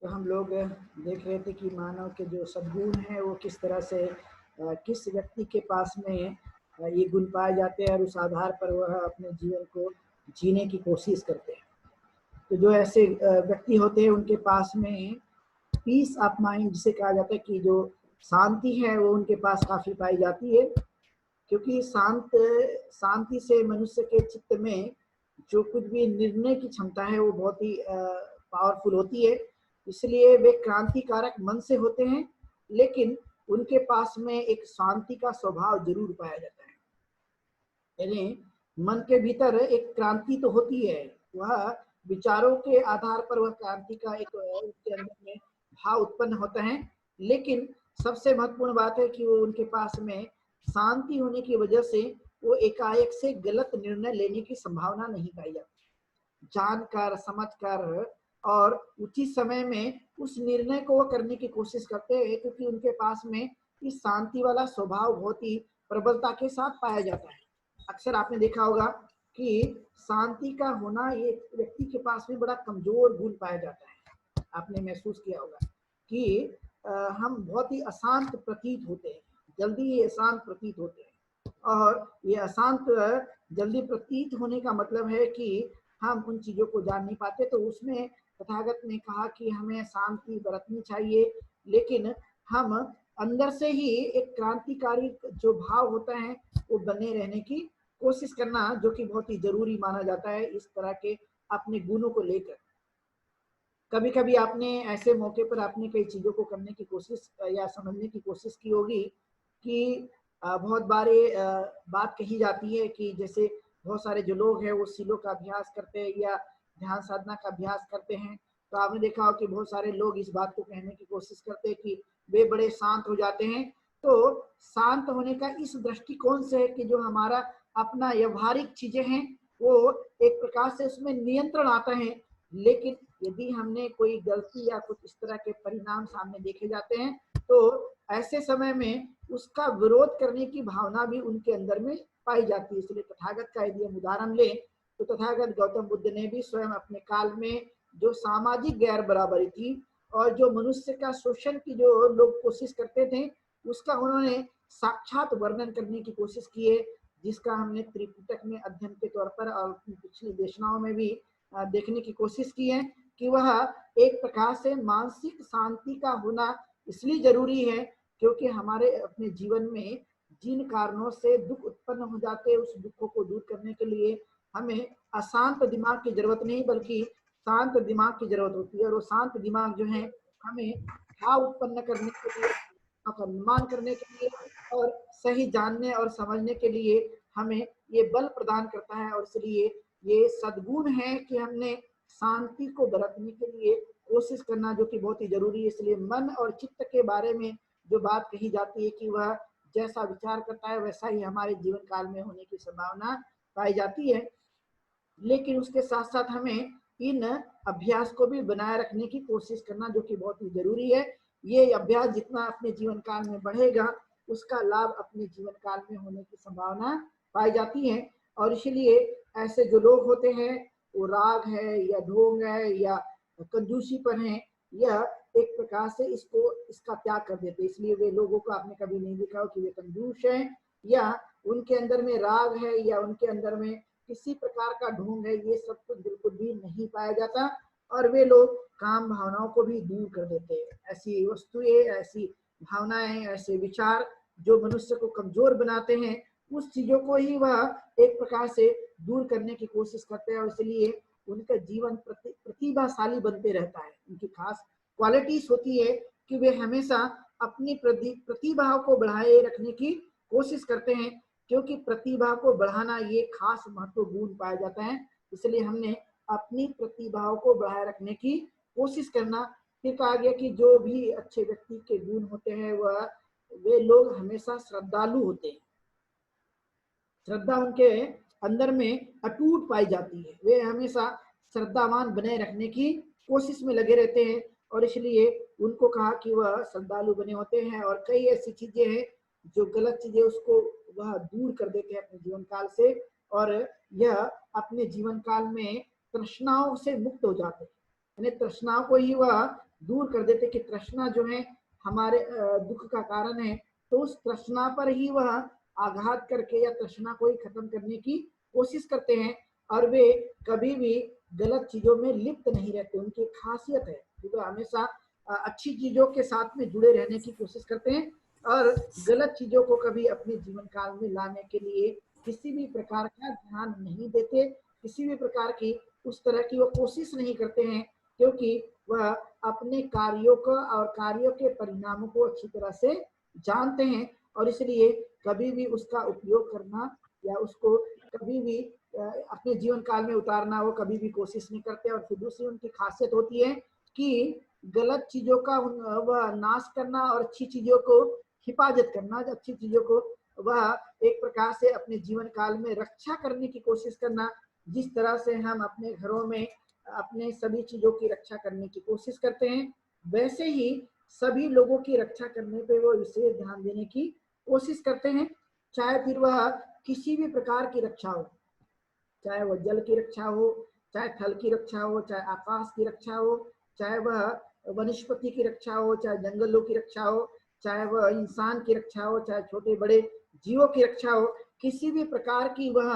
तो हम लोग देख रहे थे कि मानव के जो सद्गुण हैं वो किस तरह से किस व्यक्ति के पास में ये गुण पाए जाते हैं और उस आधार पर वह अपने जीवन को जीने की कोशिश करते हैं। तो जो ऐसे व्यक्ति होते हैं उनके पास में पीस ऑफ माइंड जिसे कहा जाता है कि जो शांति है वो उनके पास काफी पाई जाती है, क्योंकि शांति से मनुष्य के चित्त में जो कुछ भी निर्णय की क्षमता है वो बहुत ही पावरफुल होती है। इसलिए वे क्रांतिकारक मन से होते हैं, लेकिन उनके पास में एक शांति का स्वभाव जरूर पाया जाता है। यानी मन के भीतर एक क्रांति तो होती है, वह विचारों के आधार पर वह क्रांति का एक उसके अंदर में भाव उत्पन्न होता है। लेकिन सबसे महत्वपूर्ण बात है कि वो उनके पास में शांति होने की वजह से वो एकाएक से गलत निर्णय लेने की संभावना नहीं पाई जाती। जानकर समझकर और उचित समय में उस निर्णय को वो करने की कोशिश करते हैं, क्योंकि उनके पास में इस शांति वाला स्वभाव बहुत ही प्रबलता के साथ पाया जाता है। अक्सर आपने देखा होगा कि शांति का होना ये व्यक्ति के पास में बड़ा कमजोर गुण पाया जाता है। आपने महसूस किया होगा कि हम बहुत ही अशांत प्रतीत होते हैं, जल्दी ही अशांत प्रतीत होते हैं। और ये अशांत जल्दी प्रतीत होने का मतलब है कि हम उन चीजों को जान नहीं पाते। तो उसमें तथागत ने कहा कि हमें शांति बरतनी चाहिए, लेकिन हम अंदर से ही एक क्रांतिकारी जो भाव होता है वो बने रहने की कोशिश करना, जो कि बहुत ही जरूरी माना जाता है इस तरह के अपने गुणों को लेकर। कभी कभी आपने ऐसे मौके पर आपने कई चीजों को करने की कोशिश या समझने की कोशिश की होगी कि बहुत बारे बात कही जाती है कि जैसे बहुत सारे जो लोग हैं वो सीलों का अभ्यास करते हैं या ध्यान साधना का अभ्यास करते हैं। तो आपने देखा हो कि बहुत सारे लोग इस बात को कहने की कोशिश करते हैं कि वे बड़े शांत हो जाते हैं। तो शांत होने का इस दृष्टिकोण से है कि जो हमारा अपना व्यवहारिक चीजें हैं वो एक प्रकार से उसमें नियंत्रण आता है। लेकिन यदि हमने कोई गलती या कुछ इस तरह के परिणाम सामने देखे जाते हैं तो ऐसे समय में उसका विरोध करने की भावना भी उनके अंदर में पाई जाती है। इसलिए तथागत का यदि हम उदाहरण लें तो तथागत गौतम बुद्ध ने भी स्वयं अपने काल में जो सामाजिक गैर बराबरी थी और जो मनुष्य का शोषण की जो लोग कोशिश करते थे उसका उन्होंने साक्षात वर्णन करने की कोशिश की है, जिसका हमने त्रिपिटक में अध्ययन के तौर पर और पिछली देशनाओं में भी देखने की कोशिश की है कि वह एक प्रकार से मानसिक शांति का होना इसलिए जरूरी है क्योंकि हमारे अपने जीवन में जिन कारणों से दुख उत्पन्न हो जाते हैं उस दुखों को दूर करने के लिए हमें अशांत दिमाग की जरूरत नहीं बल्कि शांत दिमाग की जरूरत होती है। और वो शांत दिमाग जो है हमें भाव उत्पन्न करने के लिए, का निर्माण करने के लिए और सही जानने और समझने के लिए हमें ये बल प्रदान करता है। और इसलिए ये सद्गुण है कि हमने शांति को बरतने के लिए कोशिश करना, जो कि बहुत ही जरूरी है। इसलिए मन और चित्त के बारे में जो बात कही जाती है कि वह जैसा विचार करता है वैसा ही हमारे जीवन काल में होने की संभावना पाई जाती है। लेकिन उसके साथ साथ हमें इन अभ्यास को भी बनाए रखने की कोशिश करना, जो कि बहुत ही जरूरी है। ये अभ्यास जितना अपने जीवन काल में बढ़ेगा उसका लाभ अपने जीवन काल में होने की संभावना पाई जाती है। और इसलिए ऐसे जो लोग होते हैं वो राग है या ढोंग है या कंजूसी पर है, यह एक प्रकार से इसका त्याग कर देते। इसलिए वे लोगों को आपने कभी नहीं देखा हो कि वे कंजूस हैं या उनके अंदर में राग है या उनके अंदर में किसी प्रकार का ढोंग है, ये सब कुछ बिल्कुल भी नहीं पाया जाता। और वे लोग काम भावनाओं को भी दूर कर देते हैं। ऐसी वस्तुएं, ऐसी भावनाएं, ऐसे विचार जो मनुष्य को कमजोर बनाते हैं उस चीजों को ही वह एक प्रकार से दूर करने की कोशिश करते हैं। और इसलिए उनका जीवन प्रतिभाशाली बनते रहता है। उनकी खास क्वालिटीज होती है कि वे हमेशा अपनी प्रतिभा को बढ़ाए रखने की कोशिश करते हैं, क्योंकि प्रतिभा को बढ़ाना ये खास महत्वपूर्ण पाया जाता है। इसलिए हमने अपनी प्रतिभाओं को बढ़ाए रखने की कोशिश करना। फिर कहा गया कि जो भी अच्छे व्यक्ति के गुण होते हैं वह वे लोग हमेशा श्रद्धालु होते हैं। श्रद्धा उनके अंदर में अटूट पाई जाती है। वे हमेशा श्रद्धावान बने रखने की कोशिश में लगे रहते हैं और इसलिए उनको कहा कि वह श्रद्धालु बने होते हैं। और कई ऐसी चीजें हैं जो गलत चीजें उसको वह दूर कर देते हैं अपने जीवन काल से, और यह अपने जीवन काल में तृष्णाओं से मुक्त हो जाते हैं। यानी तृष्णाओं को ही वह दूर कर देते कि तृष्णा जो है हमारे दुख का कारण है, तो उस तृष्णा पर ही वह आघात करके या तृष्णा को ही खत्म करने की कोशिश करते हैं। और वे कभी भी गलत चीजों में लिप्त नहीं रहते, उनकी खासियत है कि वे हमेशा अच्छी चीजों के साथ में जुड़े रहने की कोशिश करते हैं और गलत चीजों को कभी अपने जीवन काल में लाने के लिए किसी भी प्रकार का ध्यान नहीं देते, किसी भी प्रकार की उस तरह की वो कोशिश नहीं करते हैं, क्योंकि वह अपने कार्यों को और कार्यों के परिणामों को अच्छी तरह से जानते हैं और इसलिए कभी भी उसका उपयोग करना या उसको कभी भी अपने जीवन काल में उतारना वो कभी भी कोशिश नहीं करते। और फिर दूसरी उनकी खासियत होती है कि गलत चीजों का वह नाश करना और अच्छी चीजों को हिफाजत करना, अच्छी चीजों को वह एक प्रकार से अपने जीवन काल में रक्षा करने की कोशिश करना। जिस तरह से हम अपने घरों में अपने सभी चीजों की रक्षा करने की कोशिश करते हैं, वैसे ही सभी लोगों की रक्षा करने पे वो विशेष ध्यान देने की कोशिश करते हैं। चाहे फिर वह किसी भी प्रकार की रक्षा हो, चाहे वह जल की रक्षा हो, चाहे थल की रक्षा हो, चाहे आकाश की रक्षा हो, चाहे वह वनस्पति की रक्षा हो, चाहे जंगलों की रक्षा हो, चाहे वह इंसान की रक्षा हो, चाहे छोटे बड़े जीवों की रक्षा हो, किसी भी प्रकार की वह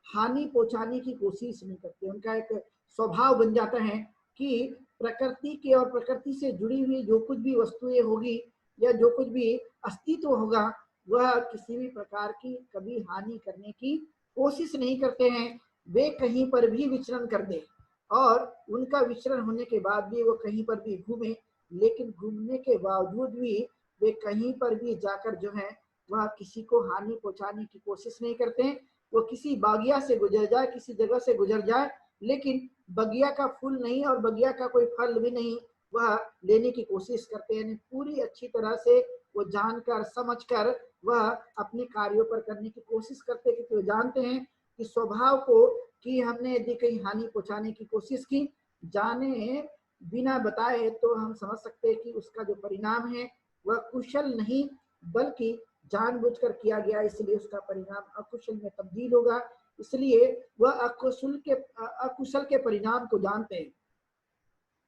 हानि पहुंचाने की कोशिश नहीं करते। उनका एक स्वभाव बन जाता है कि प्रकृति के और प्रकृति से जुड़ी हुई जो कुछ भी वस्तुएं होगी या जो कुछ भी अस्तित्व होगा, वह किसी भी प्रकार की कभी हानि करने की कोशिश नहीं करते हैं। वे कहीं पर भी विचरण कर दे और उनका विचरण होने के बाद भी वो कहीं पर भी घूमे, लेकिन घूमने के बावजूद भी वे कहीं पर भी जाकर जो है वह किसी को हानि पहुंचाने की कोशिश नहीं करते हैं। वो किसी बागिया से गुजर जाए, किसी जगह से गुजर जाए, लेकिन बगिया का फूल नहीं और बगिया का कोई फल भी नहीं वह लेने की कोशिश करते हैं। पूरी अच्छी तरह से वो जानकर समझकर वह अपने कार्यों पर करने की कोशिश करते हैं, क्योंकि वो जानते हैं कि स्वभाव को कि हमने यदि कहीं हानि पहुंचाने की कोशिश की जाने बिना बताए, तो हम समझ सकते हैं कि उसका जो परिणाम है वह कुशल नहीं बल्कि जानबूझकर किया गया, इसलिए उसका परिणाम अकुशल में तब्दील होगा। इसलिए वह अकुशल के परिणाम को जानते हैं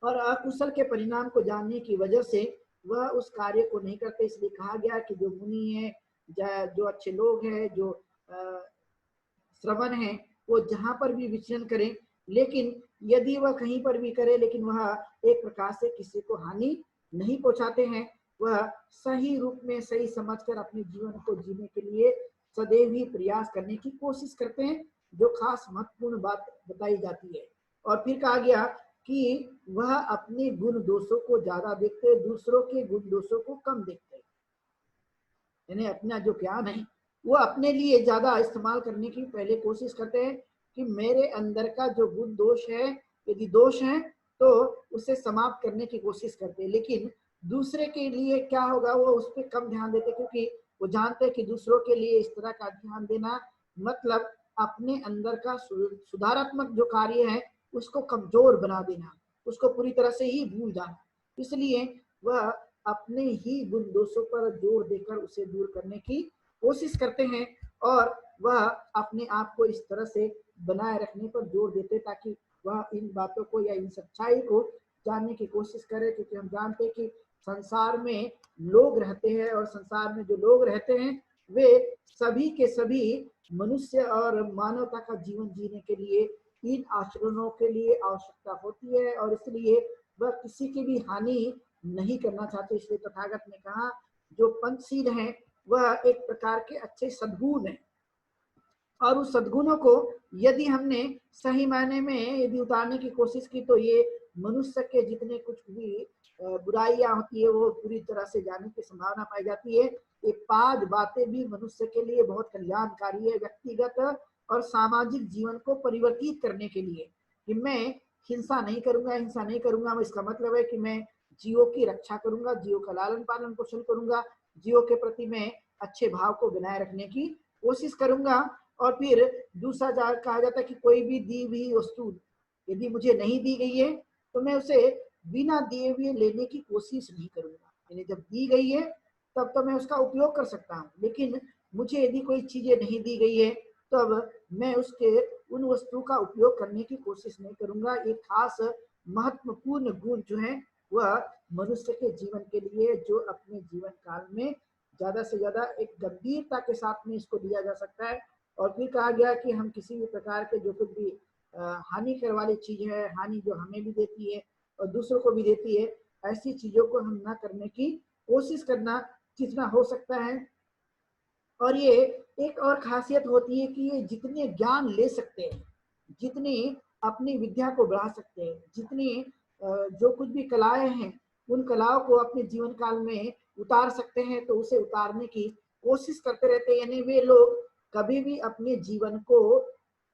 और अकुशल के परिणाम को जानने की वजह से वह उस कार्य को नहीं करते। इसलिए कहा गया कि जो मुनि है, जो अच्छे लोग हैं, जो श्रवण है, वो जहां पर भी विचरण करें, लेकिन यदि वह कहीं पर भी करे लेकिन वह एक प्रकार से किसी को हानि नहीं पहुंचाते हैं, वह सही रूप में सही समझकर अपने जीवन को जीने के लिए सदैव ही प्रयास करने की कोशिश करते हैं, जो खास महत्वपूर्ण बात बताई जाती है। और फिर कहा गया कि वह अपने गुण दोषों को ज्यादा देखते, दूसरों के गुण दोषों को कम देखते। यानी अपना जो ज्ञान है वो अपने लिए ज्यादा इस्तेमाल करने की पहले कोशिश करते हैं कि मेरे अंदर का जो गुण दोष है, यदि दोष है तो उसे समाप्त करने की कोशिश करते हैं। लेकिन दूसरे के लिए क्या होगा वो उस पर कम ध्यान देते, क्योंकि वो जानते हैं कि दूसरों के लिए इस तरह का ध्यान देना मतलब अपने अंदर का सुधारात्मक जो कार्य है उसको कमजोर बना देना, उसको पूरी तरह से ही भूल जाना। इसलिए वह अपने ही गुण दोषों पर जोर देकर उसे दूर करने की कोशिश करते हैं और वह अपने आप को इस तरह से बनाए रखने पर जोर देते ताकि वह इन बातों को या इन सच्चाई को जानने की कोशिश करे। क्योंकि हम जानते हैं कि संसार में लोग रहते हैं और संसार में जो लोग रहते हैं वे सभी के सभी मनुष्य और मानवता का जीवन जीने के लिए इन आचरणों के लिए आवश्यकता होती है और इसलिए वह किसी की भी हानि नहीं करना चाहते। इसलिए तथागत ने कहा जो पंचशील हैं वह एक प्रकार के अच्छे सद्गुण हैं और उस सद्गुणों को यदि हमने सही मायने में यदि उतारने की कोशिश की तो ये मनुष्य के जितने कुछ भी बुराइयां होती है वो पूरी तरह से जाने की संभावना पाई जाती है। ये 5 बातें भी मनुष्य के लिए बहुत कल्याणकारी है, व्यक्तिगत और सामाजिक जीवन को परिवर्तित करने के लिए। कि मैं हिंसा नहीं करूंगा, हिंसा नहीं करूंगा इसका मतलब है कि मैं जीवों की रक्षा करूंगा, जीवों का लालन पालन पोषण करूंगा, जीवों के प्रति मैं अच्छे भाव को बनाए रखने की कोशिश करूंगा। और फिर दूसरा कहा जाता है कि कोई भी दी हुई वस्तु यदि मुझे नहीं दी गई है तो मैं उसे बिना दिए हुए लेने की कोशिश नहीं करूंगा। यानी जब दी गई है तब तो मैं उसका उपयोग कर सकता हूँ, लेकिन मुझे यदि कोई चीजें नहीं दी गई है तब मैं उसके उन वस्तु का उपयोग करने की कोशिश नहीं करूंगा। एक खास महत्वपूर्ण गुण जो है वह मनुष्य के जीवन के लिए जो अपने जीवन काल में ज्यादा से ज्यादा एक गंभीरता के साथ में इसको लिया जा सकता है। और फिर कहा गया कि हम किसी भी प्रकार के जो कुछ भी हानि करने वाली चीज है, हानि जो हमें भी देती है और दूसरों को भी देती है, ऐसी चीजों को हम ना करने की कोशिश करना जितना हो सकता है। और ये एक और खासियत होती है कि ये जितने ज्ञान ले सकते हैं, जितनी अपनी विद्या को बढ़ा सकते हैं, जितनी जो कुछ भी कलाएं हैं उन कलाओं को अपने जीवन काल में उतार सकते हैं, तो उसे उतारने की कोशिश करते रहते हैं। यानी वे लोग कभी भी अपने जीवन को,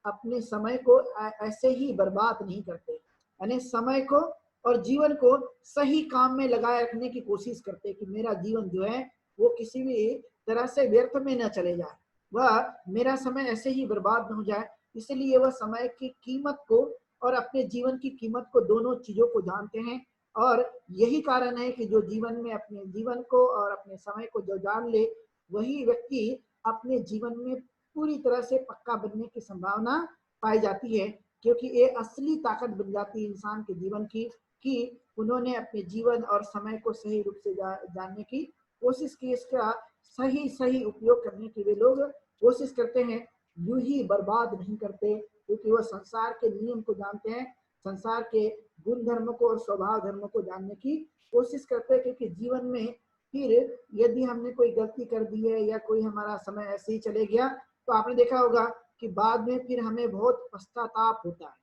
अपने समय को ऐसे ही बर्बाद नहीं करते, यानी समय को और जीवन को सही काम में लगाए रखने की कोशिश करते हैं कि मेरा जीवन जो है वो किसी भी तरह से व्यर्थ में न चले जाए, वह मेरा समय ऐसे ही बर्बाद न हो जाए। इसलिए वह समय की कीमत को और अपने जीवन की कीमत को, दोनों चीजों को जानते हैं। और यही कारण है कि जो जीवन में अपने जीवन को और अपने समय को जो जान ले, वही व्यक्ति अपने जीवन में पूरी तरह से पक्का बनने की संभावना पाई जाती है, क्योंकि ये असली ताकत बन जाती है इंसान के जीवन की कि उन्होंने अपने जीवन और समय को सही रूप से जानने की कोशिश की, इसका सही सही उपयोग करने की वे लोग कोशिश करते हैं, यूं ही बर्बाद नहीं करते, क्योंकि वह संसार के नियम को जानते हैं, संसार के गुण धर्म को और स्वभाव धर्म को जानने की कोशिश करते हैं। क्योंकि जीवन में फिर यदि हमने कोई गलती कर दी है या कोई हमारा समय ऐसे ही चले गया, तो आपने देखा होगा कि बाद में फिर हमें बहुत पश्चाताप होता है,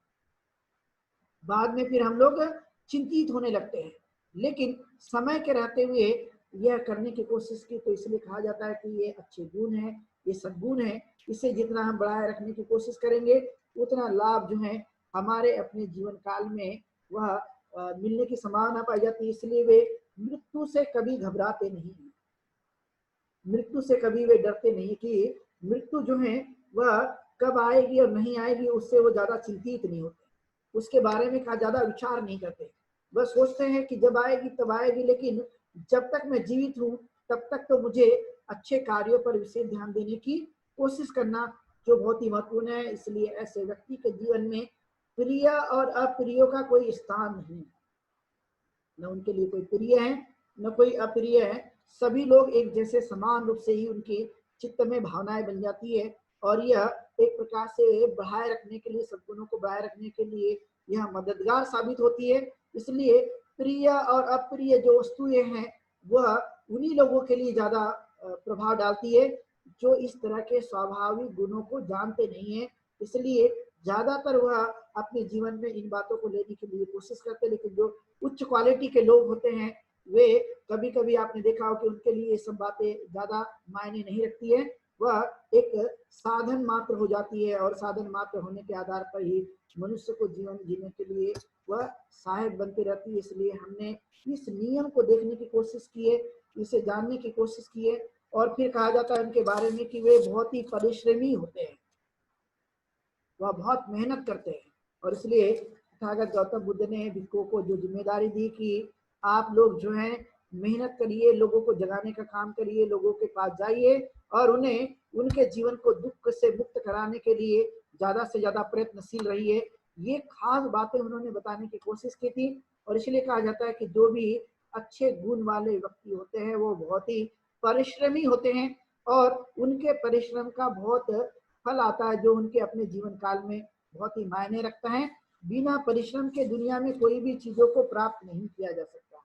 बाद में फिर हम लोग चिंतित होने लगते हैं। लेकिन समय के रहते हुए यह करने की कोशिश की, तो इसलिए कहा जाता है कि ये अच्छे गुण है, ये सद्गुण है, इसे जितना हम बढ़ाए रखने की कोशिश करेंगे उतना लाभ जो है हमारे अपने जीवन काल में वह मिलने की संभावना पाई जाती है। इसलिए वे मृत्यु से कभी घबराते नहीं, मृत्यु से कभी वे डरते नहीं कि मृत्यु जो है वह कब आएगी और नहीं आएगी, उससे वो ज्यादा चिंतित नहीं होते, उसके बारे में ज्यादा विचार नहीं करते। वह सोचते हैं कि जब आएगी तब आएगी, लेकिन जब तक मैं जीवित हूँ तब तक तो मुझे अच्छे कार्यों पर विशेष ध्यान देने की कोशिश करना जो बहुत ही महत्वपूर्ण है। इसलिए ऐसे व्यक्ति के जीवन में प्रिय और अप्रिय का कोई स्थान नहीं, न उनके लिए कोई प्रिय है न कोई अप्रिय है, सभी लोग एक जैसे समान रूप से ही उनके चित्त में भावनाएं बन जाती है। और यह एक प्रकार से बढ़ाए रखने के लिए, सद्गुणों को बढ़ाए रखने के लिए यह मददगार साबित होती है। इसलिए प्रिय और अप्रिय जो वस्तुएं हैं वह उन्हीं लोगों के लिए ज्यादा प्रभाव डालती है जो इस तरह के स्वाभाविक गुणों को जानते नहीं है। इसलिए ज्यादातर वह अपने जीवन में इन बातों को लेने के लिए कोशिश करते हैं। लेकिन जो उच्च क्वालिटी के लोग होते हैं वे कभी कभी आपने देखा हो कि उनके लिए ये सब बातें ज्यादा मायने नहीं रखती है, वह एक साधन मात्र हो जाती है और साधन मात्र होने के आधार पर ही मनुष्य को जीवन जीने के लिए वह सहायक बनती रहती है। इसलिए हमने इस नियम को देखने की कोशिश की है, इसे जानने की कोशिश की है। और फिर कहा जाता है उनके बारे में कि वे बहुत ही परिश्रमी होते हैं, वह बहुत मेहनत करते हैं। और इसलिए तथागत गौतम बुद्ध ने भिक्षुओं को जो जिम्मेदारी दी कि आप लोग जो है मेहनत करिए, लोगों को जगाने का काम करिए, लोगों के पास जाइए और उन्हें उनके जीवन को दुख से मुक्त कराने के लिए ज्यादा से ज्यादा प्रयत्नशील रहिए। ये खास बातें उन्होंने बताने की कोशिश की थी। और इसलिए कहा जाता है कि जो भी अच्छे गुण वाले व्यक्ति होते हैं वो बहुत ही परिश्रमी होते हैं और उनके परिश्रम का बहुत फल आता है जो उनके अपने जीवन काल में बहुत ही मायने रखता है। बिना परिश्रम के दुनिया में कोई भी चीजों को प्राप्त नहीं किया जा सकता,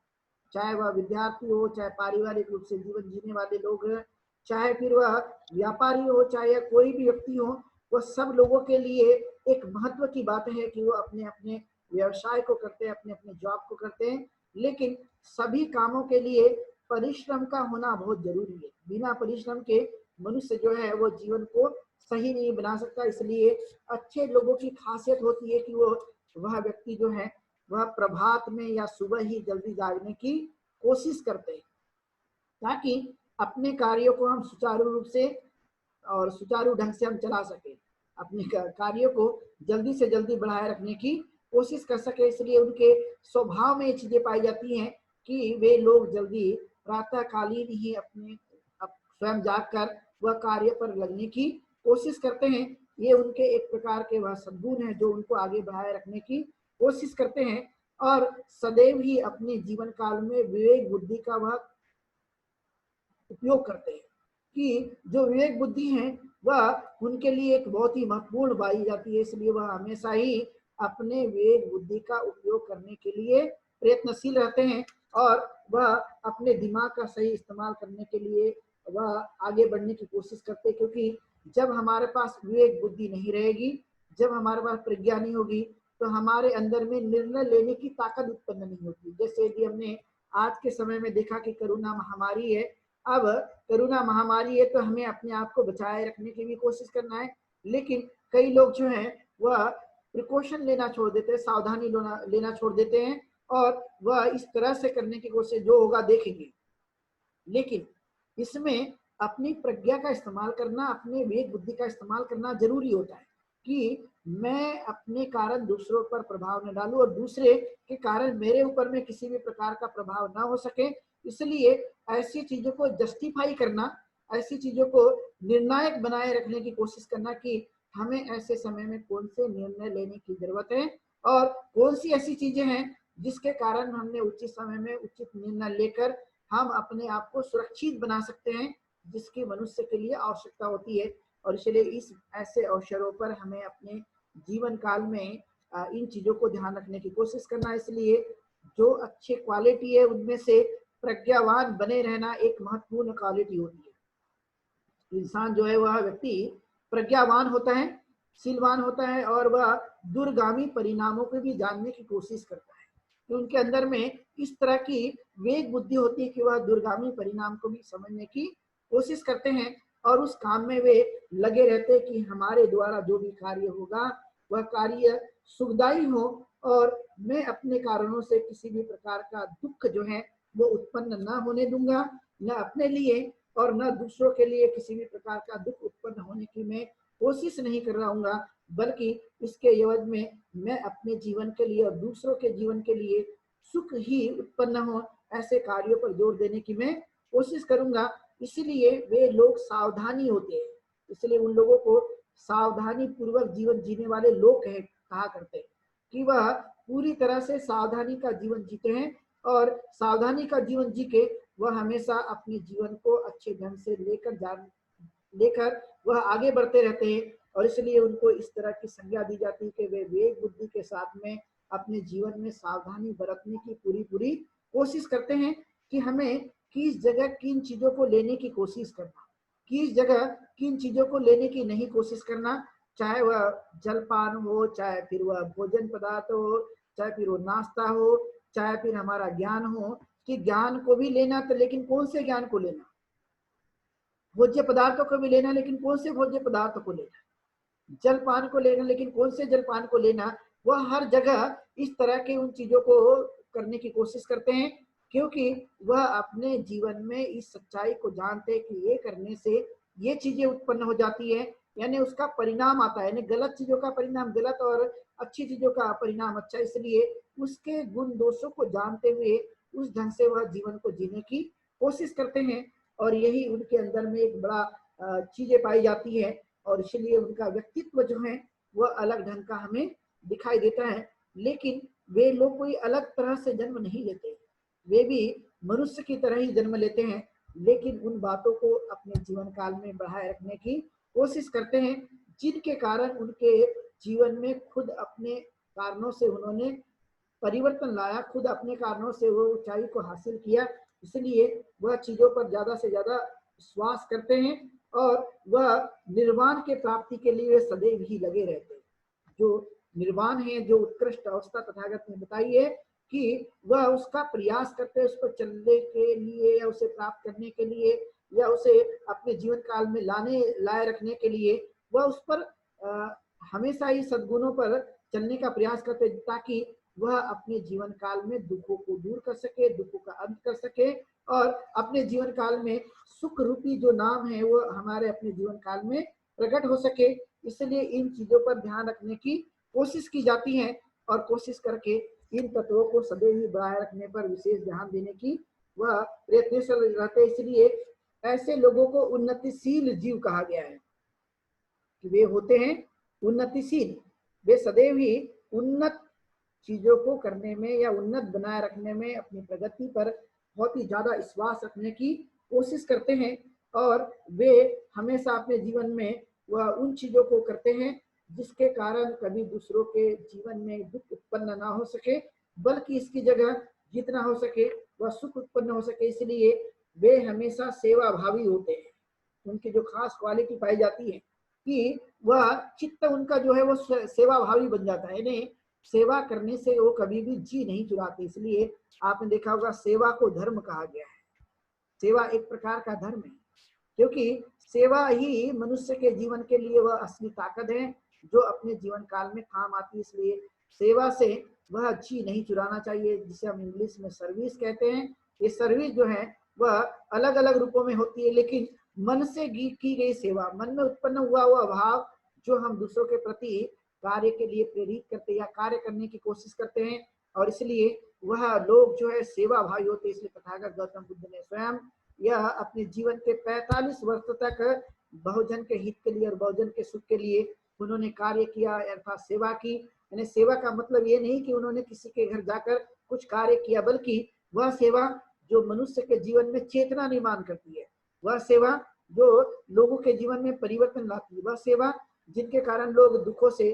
चाहे वह विद्यार्थी हो, चाहे पारिवारिक रूप से जीवन जीने वाले लोग हैं, चाहे फिर वह व्यापारी हो, चाहे कोई भी व्यक्ति हो, वह सब लोगों के लिए एक महत्व की बात है कि वो अपने अपने व्यवसाय को करते हैं, अपने अपने जॉब को करते हैं। लेकिन सभी कामों के लिए परिश्रम का होना बहुत जरूरी है। बिना परिश्रम के मनुष्य जो है वो जीवन को सही नहीं बना सकता। इसलिए अच्छे लोगों की खासियत होती है कि वह व्यक्ति जो है वह प्रभात में या सुबह ही जल्दी जागने की कोशिश करते हैं, ताकि अपने कार्यों को हम सुचारू रूप से और सुचारू ढंग से हम चला सके, अपने कार्यों को जल्दी से जल्दी बढ़ाए रखने की कोशिश कर सके। इसलिए उनके स्वभाव में ये चीजें पाई जाती हैं कि वे लोग जल्दी प्रातःकालीन ही अपने स्वयं जागकर वह कार्य पर लगने की कोशिश करते हैं। ये उनके एक प्रकार के वह सद्गुण है जो उनको आगे बढ़ाए रखने की कोशिश करते हैं। और सदैव ही अपने जीवन काल में विवेक बुद्धि का वह उपयोग करते हैं कि जो विवेक बुद्धि है वह उनके लिए एक बहुत ही महत्वपूर्ण पाई जाती है, इसलिए वह हमेशा ही अपने विवेक बुद्धि का उपयोग करने के लिए प्रयत्नशील रहते हैं और वह अपने दिमाग का सही इस्तेमाल करने के लिए वह आगे बढ़ने की कोशिश करते हैं, क्योंकि जब हमारे पास विवेक बुद्धि नहीं रहेगी, जब हमारे पास प्रज्ञा नहीं होगी, तो हमारे अंदर में निर्णय लेने की ताकत उत्पन्न नहीं होती। जैसे कि हमने आज के समय में देखा कि कोरोना महामारी है, अब कोरोना महामारी है तो हमें अपने आप को बचाए रखने की भी कोशिश करना है, लेकिन कई लोग जो हैं वह प्रिकॉशन लेना छोड़ देते हैं, सावधानी लेना छोड़ देते हैं और वह इस तरह से करने की कोशिश जो होगा देखेंगे। लेकिन इसमें अपनी प्रज्ञा का इस्तेमाल करना, अपने विवेक बुद्धि का इस्तेमाल करना जरूरी होता है कि मैं अपने कारण दूसरों पर प्रभाव न डालूं और दूसरे के कारण मेरे ऊपर में किसी भी प्रकार का प्रभाव ना हो सके। इसलिए ऐसी चीजों को जस्टिफाई करना, ऐसी चीजों को निर्णायक बनाए रखने की कोशिश करना कि हमें ऐसे समय में कौन से निर्णय लेने की जरूरत है और कौन सी ऐसी चीजें हैं जिसके कारण हमने उचित समय में उचित निर्णय लेकर हम अपने आप को सुरक्षित बना सकते हैं, जिसकी मनुष्य के लिए आवश्यकता होती है। और इसलिए इस ऐसे अवसरों पर हमें अपने जीवन काल में इन चीजों को ध्यान रखने की कोशिश करना है। इसलिए जो अच्छी क्वालिटी है उनमें से प्रज्ञावान बने रहना एक महत्वपूर्ण क्वालिटी होती है। इंसान जो है वह व्यक्ति प्रज्ञावान होता है, शीलवान होता है और वह दूरगामी परिणामों को भी जानने की कोशिश करता है। तो उनके अंदर में इस तरह की वेग बुद्धि होती है कि वह दूरगामी परिणाम को भी समझने की कोशिश करते हैं और उस काम में वे लगे रहते हैं कि हमारे द्वारा जो भी कार्य होगा वह कार्य सुखदायी हो और मैं अपने कारणों से किसी भी प्रकार का दुख जो है वो उत्पन्न ना होने दूंगा, न अपने लिए और न दूसरों के लिए किसी भी प्रकार का दुख उत्पन्न होने की मैं कोशिश नहीं कर रहा हूँ, बल्कि इसके एवज में मैं अपने जीवन के लिए और दूसरों के जीवन के लिए सुख ही उत्पन्न हो ऐसे कार्यों पर जोर देने की मैं कोशिश करूंगा। इसीलिए वे लोग सावधानी होते हैं, इसलिए उन लोगों को सावधानी पूर्वक जीवन जीने वाले लोग कहा करते हैं कि वह पूरी तरह से सावधानी का जीवन जीते हैं और सावधानी का जीवन जी के वह हमेशा अपने जीवन को अच्छे ढंग से लेकर वह आगे बढ़ते रहते हैं। और इसलिए उनको इस तरह की संज्ञा दी जाती है कि वे विवेक बुद्धि के साथ में अपने जीवन में सावधानी बरतने की पूरी कोशिश करते हैं कि हमें किस जगह किन चीजों को लेने की कोशिश करना, किस जगह किन चीजों को लेने की नहीं कोशिश करना, चाहे वह जलपान हो, चाहे फिर वह भोजन पदार्थ हो, चाहे फिर वो नाश्ता हो, चाहे फिर हमारा ज्ञान हो, कि ज्ञान को भी लेना तो लेकिन कौन से ज्ञान को लेना, भोज्य पदार्थों को भी लेना लेकिन कौन से भोज्य पदार्थों को लेना, जलपान को लेना लेकिन कौन से जलपान को लेना। वह हर जगह इस तरह के उन चीजों को करने की कोशिश करते हैं क्योंकि वह अपने जीवन में इस सच्चाई को जानते हैं कि ये करने से ये चीजें उत्पन्न हो जाती है, यानी उसका परिणाम आता है, यानी गलत चीजों का परिणाम गलत और अच्छी चीजों का परिणाम अच्छा। इसलिए उसके गुण दोषों को जानते हुए उस ढंग से वह जीवन को जीने की कोशिश करते हैं और यही उनके अंदर में एक बड़ा चीजें पाई जाती है और इसलिए उनका व्यक्तित्व जो है वह अलग ढंग का हमें दिखाई देता है। लेकिन वे लोग कोई अलग तरह से जन्म नहीं लेते, वे भी मनुष्य की तरह ही जन्म लेते हैं, लेकिन उन बातों को अपने जीवन काल में बढ़ाए रखने की कोशिश करते हैं जिनके कारण उनके जीवन में खुद अपने कारणों से उन्होंने परिवर्तन लाया, खुद अपने कारणों से वो ऊंचाई को हासिल किया। इसलिए वह चीजों पर ज्यादा से ज्यादा विश्वास करते हैं और वह निर्वाण के प्राप्ति के लिए सदैव ही लगे रहते हैं। जो निर्वाण है, जो उत्कृष्ट अवस्था तथागत ने बताई है कि वह उसका प्रयास करते हैं उस पर चलने के लिए या उसे प्राप्त करने के लिए या उसे अपने जीवन काल में लाए रखने के लिए वह उस पर हमेशा ही सद्गुणों पर चलने का प्रयास करते हैं ताकि वह अपने जीवन काल में दुखों को दूर कर सके, दुखों का अंत कर सके और अपने जीवन काल में सुख रूपी जो नाम है वो हमारे अपने जीवन काल में प्रकट हो सके। इसलिए इन चीजों पर ध्यान रखने की कोशिश की जाती है और कोशिश करके इन तत्वों को सदैव ही बनाए रखने पर विशेष ध्यान देने की वह प्रयत्नशील रहते। इसलिए ऐसे लोगों को उन्नतिशील जीव कहा गया है कि वे होते हैं उन्नतिशील, वे सदैव ही उन्नत चीजों को करने में या उन्नत बनाए रखने में, अपनी प्रगति पर बहुत ही ज्यादा विश्वास रखने की कोशिश करते हैं और वे हमेशा अपने जीवन में वह उन चीजों को करते हैं जिसके कारण कभी दूसरों के जीवन में दुख उत्पन्न ना हो सके, बल्कि इसकी जगह जितना हो सके वह सुख उत्पन्न हो सके। इसलिए वे हमेशा सेवा भावी होते हैं। उनकी जो खास क्वालिटी पाई जाती है कि वह चित्त उनका जो है वो सेवा भावी बन जाता है, यानी सेवा करने से वो कभी भी जी नहीं चुराते। इसलिए आपने देखा होगा सेवा को धर्म कहा गया है। सेवा एक प्रकार का धर्म है, क्योंकि सेवा ही मनुष्य के जीवन के लिए वह असली ताकत है जो अपने जीवन काल में काम आती है। इसलिए सेवा से वह जी नहीं चुराना चाहिए, जिसे हम इंग्लिश में सर्विस कहते हैं। ये सर्विस जो है वह अलग अलग रूपों में होती है, लेकिन मन से की गई सेवा, मन में उत्पन्न हुआ हुआ भाव जो हम दूसरों के प्रति कार्य के लिए प्रेरित करते या कार्य करने की कोशिश करते हैं, और इसलिए वह लोग जो है सेवा भावी होते हैं। इसलिए तथागत गौतम बुद्ध ने स्वयं यह अपने जीवन के 45 वर्ष तक बहुजन के हित के लिए और बहुजन के सुख के लिए उन्होंने कार्य किया, अर्थात सेवा की। यानी सेवा का मतलब ये नहीं कि उन्होंने किसी के घर जाकर कुछ कार्य किया, बल्कि वह सेवा जो मनुष्य के जीवन में चेतना निर्माण करती है, वह सेवा जो लोगों के जीवन में परिवर्तन लाती है, वह सेवा जिनके कारण लोग दुखों से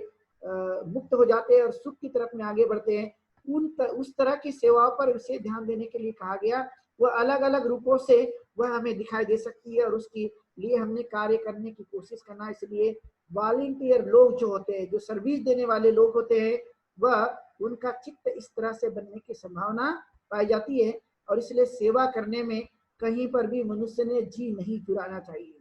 मुक्त हो जाते हैं और सुख की तरफ में आगे बढ़ते हैं, उस तरह की सेवाओं पर उसे ध्यान देने के लिए कहा गया। वह अलग अलग रूपों से वह हमें दिखाई दे सकती है और उसके लिए हमने कार्य करने की कोशिश करना। इसलिए वॉलंटियर लोग जो होते हैं, जो सर्विस देने वाले लोग होते हैं, वह उनका चित्त इस तरह से बनने की संभावना पाई जाती है, और इसलिए सेवा करने में कहीं पर भी मनुष्य ने जी नहीं चुराना चाहिए।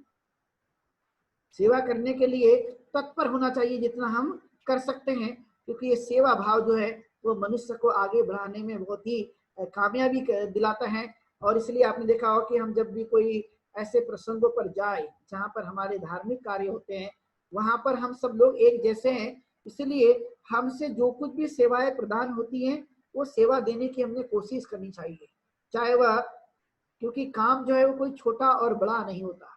सेवा करने के लिए तत्पर होना चाहिए जितना हम कर सकते हैं, क्योंकि ये सेवा भाव जो है वो मनुष्य को आगे बढ़ाने में बहुत ही कामयाबी दिलाता है। और इसलिए आपने देखा हो कि हम जब भी कोई ऐसे प्रसंगों पर जाए जहाँ पर हमारे धार्मिक कार्य होते हैं, वहां पर हम सब लोग एक जैसे हैं। इसलिए हमसे जो कुछ भी सेवाएं प्रदान होती हैं वो सेवा देने की हमने कोशिश करनी चाहिए, चाहे वह, क्योंकि काम जो है वो कोई छोटा और बड़ा नहीं होता,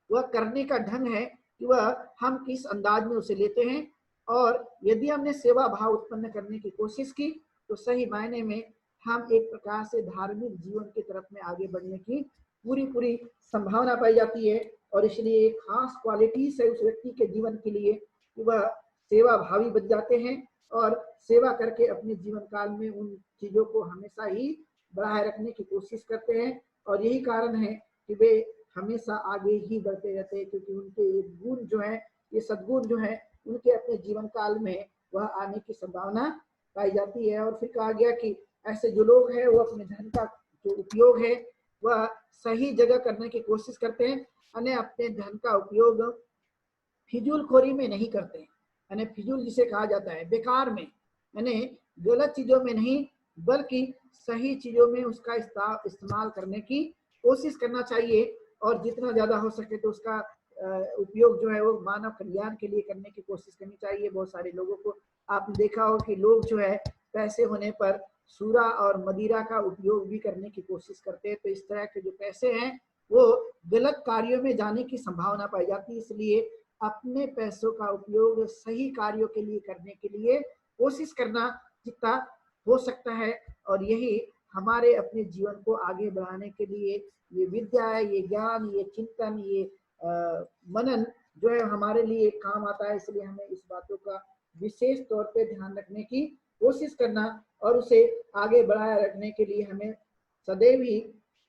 वह करने का ढंग है कि वह हम किस अंदाज में उसे लेते हैं। और यदि हमने सेवा भाव उत्पन्न करने की कोशिश की तो सही मायने में हम एक प्रकार से धार्मिक जीवन की तरफ में आगे बढ़ने की पूरी संभावना पाई जाती है। और इसलिए एक खास क्वालिटीज है उस व्यक्ति के जीवन के लिए कि वह सेवा भावी बन जाते हैं और सेवा करके अपने जीवन काल में उन चीजों को हमेशा ही बढ़ाए रखने की कोशिश करते हैं। और यही कारण है कि वे हमेशा आगे ही बढ़ते रहते हैं, क्योंकि उनके ये गुण जो है, ये सद्गुण जो है, उनके अपने जीवन काल में वह आने की संभावना पाई जाती है। और फिर कहा गया कि ऐसे जो लोग हैं वो अपने धन का जो उपयोग है वह सही जगह करने की कोशिश करते हैं, यानी अपने धन का उपयोग फिजूलखोरी में नहीं करते हैं, यानी फिजूल जिसे कहा जाता है बेकार में, यानी गलत चीजों में नहीं बल्कि सही चीजों में उसका इस्तेमाल करने की कोशिश करना चाहिए। और जितना ज्यादा हो सके तो उसका उपयोग जो है वो मानव कल्याण के लिए करने की कोशिश करनी चाहिए। बहुत सारे लोगों को आपने देखा हो कि लोग जो है पैसे होने पर सूरा और मदिरा का उपयोग भी करने की कोशिश करते हैं, तो इस तरह के जो पैसे हैं वो गलत कार्यों में जाने की संभावना पाई जाती है। इसलिए अपने पैसों का उपयोग सही कार्यों के लिए करने के लिए कोशिश करना जितना हो सकता है, और यही हमारे अपने जीवन को आगे बढ़ाने के लिए ये विद्या है, ये ज्ञान, ये चिंतन, ये मनन जो है हमारे लिए काम आता है। इसलिए हमें इस बातों का विशेष तौर पे ध्यान रखने की कोशिश करना और उसे आगे बढ़ाए रखने के लिए हमें सदैव ही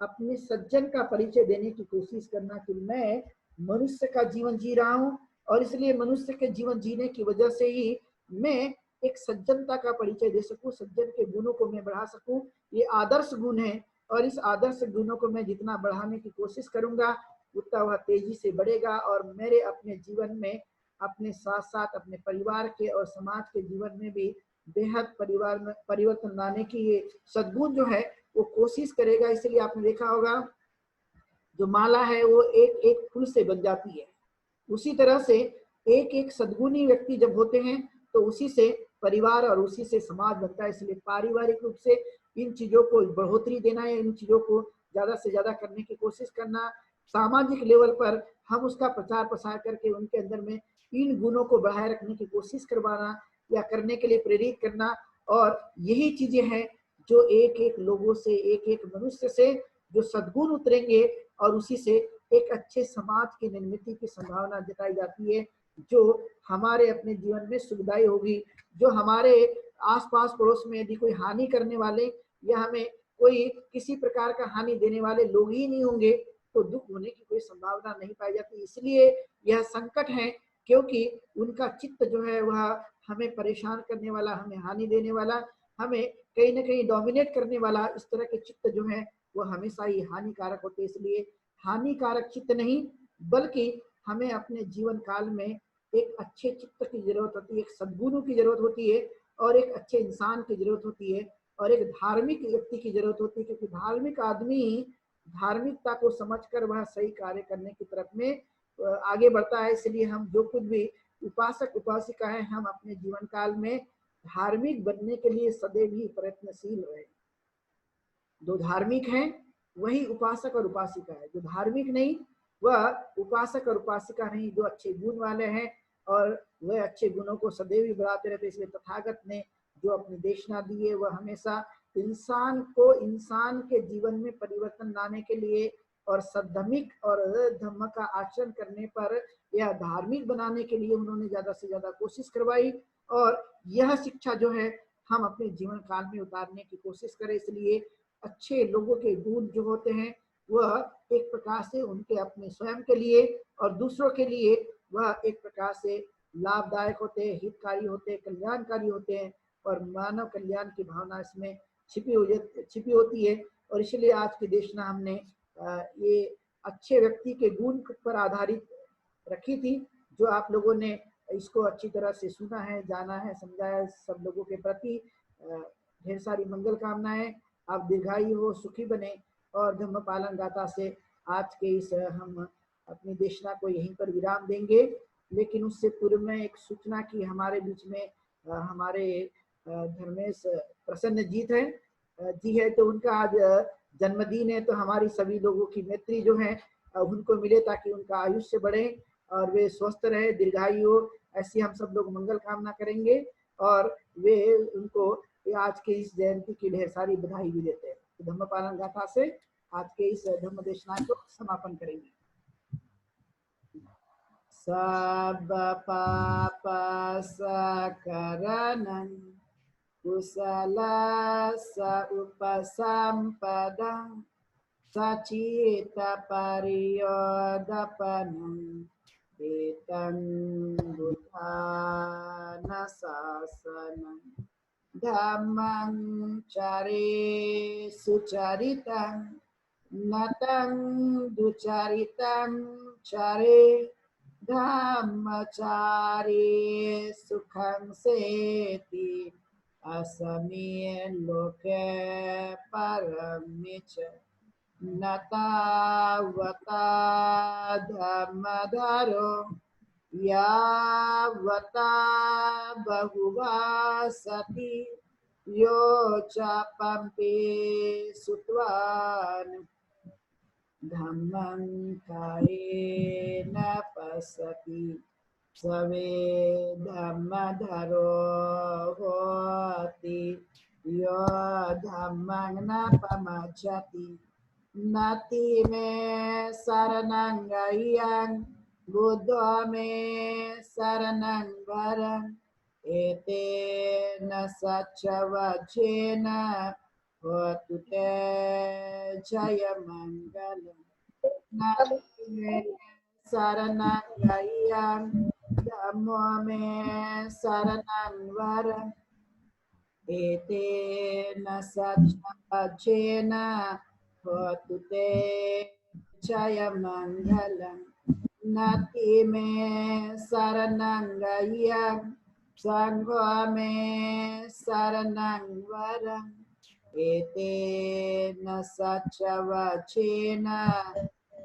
अपने सज्जन का परिचय देने की कोशिश करना कि मैं मनुष्य का जीवन जी रहा हूँ, और इसलिए मनुष्य के जीवन जीने की वजह से ही मैं एक सज्जनता का परिचय दे सकूं, सज्जन के गुणों को मैं बढ़ा सकूं। ये आदर्श गुण है और इस आदर्श गुणों को मैं जितना बढ़ाने की कोशिश करूंगा उतना वह तेजी से बढ़ेगा और मेरे अपने जीवन में अपने साथ साथ अपने परिवार के और समाज के जीवन में भी बेहद परिवार में परिवर्तन लाने की ये सद्गुण जो है वो कोशिश करेगा। इसलिए आपने देखा होगा जो माला है वो एक एक फूल से बन जाती है, उसी तरह से एक एक सद्गुणी व्यक्ति जब होते हैं तो उसी से परिवार और उसी से समाज बनता है। इसलिए पारिवारिक रूप से इन चीजों को बढ़ोतरी देना है, इन चीजों को ज्यादा से ज्यादा करने की कोशिश करना, सामाजिक लेवल पर हम उसका प्रचार प्रसार करके उनके अंदर में इन गुणों को बढ़ाए रखने की कोशिश करवाना या करने के लिए प्रेरित करना, और यही चीजें हैं जो एक एक लोगों से, एक एक मनुष्य से जो सद्गुण उतरेंगे और उसी से एक अच्छे समाज की निर्मित की संभावना जताई जाती है, जो हमारे अपने जीवन में सुखदायी होगी, जो हमारे आसपास पड़ोस में यदि कोई हानि करने वाले या हमें कोई किसी प्रकार का हानि देने वाले लोग ही नहीं होंगे तो दुख होने की कोई संभावना नहीं पाई जाती। इसलिए यह संकट है, क्योंकि उनका चित्त जो है वह हमें परेशान करने वाला, हमें हानि देने वाला, हमें कहीं ना कहीं डोमिनेट करने वाला, इस तरह के चित्त जो है वो हमेशा ही हानिकारक होते हैं। इसलिए हानिकारक चित्त नहीं, बल्कि हमें अपने जीवन काल में एक अच्छे चित्त की जरूरत होती है, एक सद्गुणों की जरूरत होती है, और एक अच्छे इंसान की जरूरत होती है, और एक धार्मिक व्यक्ति की जरूरत होती है, क्योंकि धार्मिक आदमी धार्मिकता को समझकर वह सही कार्य करने की तरफ में आगे बढ़ता है। इसलिए हम जो कुछ भी उपासक उपासिका है, हम अपने जीवन काल में धार्मिक बनने के लिए सदैव ही प्रयत्नशील रहे। जो धार्मिक हैं वही उपासक और उपासिका है, जो धार्मिक नहीं वह उपासक और उपासिका नहीं। जो अच्छे गुण वाले हैं और वह अच्छे गुणों को सदैव ही बढ़ाते रहते। इसलिए तथागत ने जो अपनी देशना दी है वह हमेशा इंसान को इंसान के जीवन में परिवर्तन लाने के लिए और सद्धमिक और धम्म का आचरण करने पर या धार्मिक बनाने के लिए उन्होंने ज्यादा से ज्यादा कोशिश करवाई। और यह शिक्षा जो है हम अपने जीवन काल में उतारने की कोशिश करें। इसलिए अच्छे लोगों के गुण जो होते हैं वह एक प्रकार से उनके अपने स्वयं के लिए और दूसरों के लिए वह एक प्रकार से लाभदायक होते हैं, हितकारी होते हैं, कल्याणकारी होते हैं, और मानव कल्याण की भावना इसमें छिपी होती है। और इसलिए आज की देशना हमने ये अच्छे व्यक्ति के गुण पर आधारित रखी थी, जो आप लोगों ने इसको अच्छी तरह से सुना है, जाना है, समझा है। सब लोगों के प्रति ढेर सारी मंगल कामनाएं। आप दीर्घायु हो, सुखी बने। और धम्म पालन गाथा से आज के इस हम अपनी देशना को यहीं पर विराम देंगे। लेकिन उससे पूर्व में एक सूचना की हमारे बीच में हमारे धर्मेश प्रसन्न जीत है जी है, तो उनका आज जन्मदिन है। तो हमारी सभी लोगों की मैत्री जो है उनको मिले, ताकि उनका आयुष्य बढ़े और वे स्वस्थ रहे, दीर्घायु हो, ऐसी हम सब लोग मंगल कामना करेंगे। और वे उनको आज के इस जयंती की ढेर सारी बधाई भी देते हैं। तो धम्म पालन गाथा से आज के इस धम्म देशना को समापन करेंगे। सब पाप सकरणं कुशलस्य उपसम्पदं सचित परियोदपनं एतं बुद्धान शासनं धम्मं चरे सुचरितं नतं दुचरितं चरे धम्मचारे सुखं सेति असमीय लोके परमिच न तावता धम्मधरो यावता बहुवा सति यो च पंपे सुत्वान् धम्मं कायेन पश्यति सवे धम्मधरो होति यो धम्मं न पमज्जति नति मे शरणं गह्यं बुद्धो मे शरणं वरम् एतेन सच्चवचेन होतु ते जयमङ्गलम् नति मे शरणं गह्यं धम्मो मे शरणं वरम् एतेन सच्चवचेन होतु ते जयमङ्गलम् नति मे शरणं गह्यं संघो मे शरणं वरम् एतेन सच्चवचेन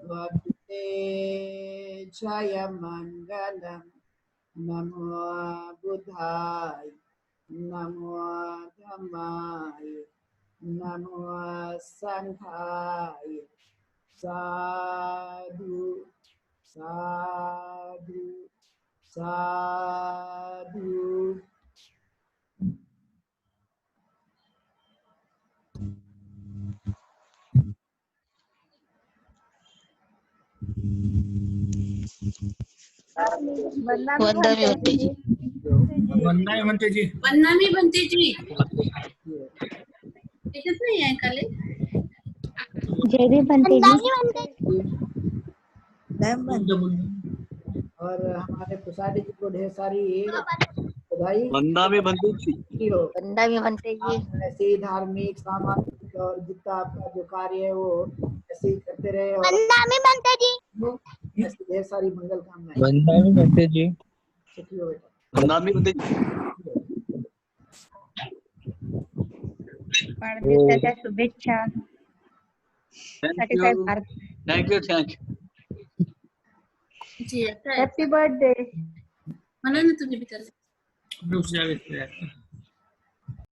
होतु ते जयमङ्गलम् नमो बुद्धाय नमो धम्माय नमो संघाय साधु साधु साधु। वंदावी म्हणते जी. वंदावी म्हणते जी. वंदावी म्हणते जी. त्याच्यात नाही आहे काले. जेबी म्हणते जी. और हमारे पुसारी जी को ढेर सारी बधाई। वंदावी बनते जी। हो। वंदावी म्हणते जी। ऐसे ही धार्मिक सामाजिक और जितना आपका जो कार्य है वो ऐसे ही करते रहे और बनते जी। ऐसी ढेर सारी मंगल कामनाएं। वंदावी म्हणते जी। सुखी हो बेटा। वंदावी बनते जी। वाढदिवसाच्या शुभेच्छा. Thank you thank you thank you जी आता आहे. Happy birthday. म्हणा ना तुम्ही बी त्याला. रुक जा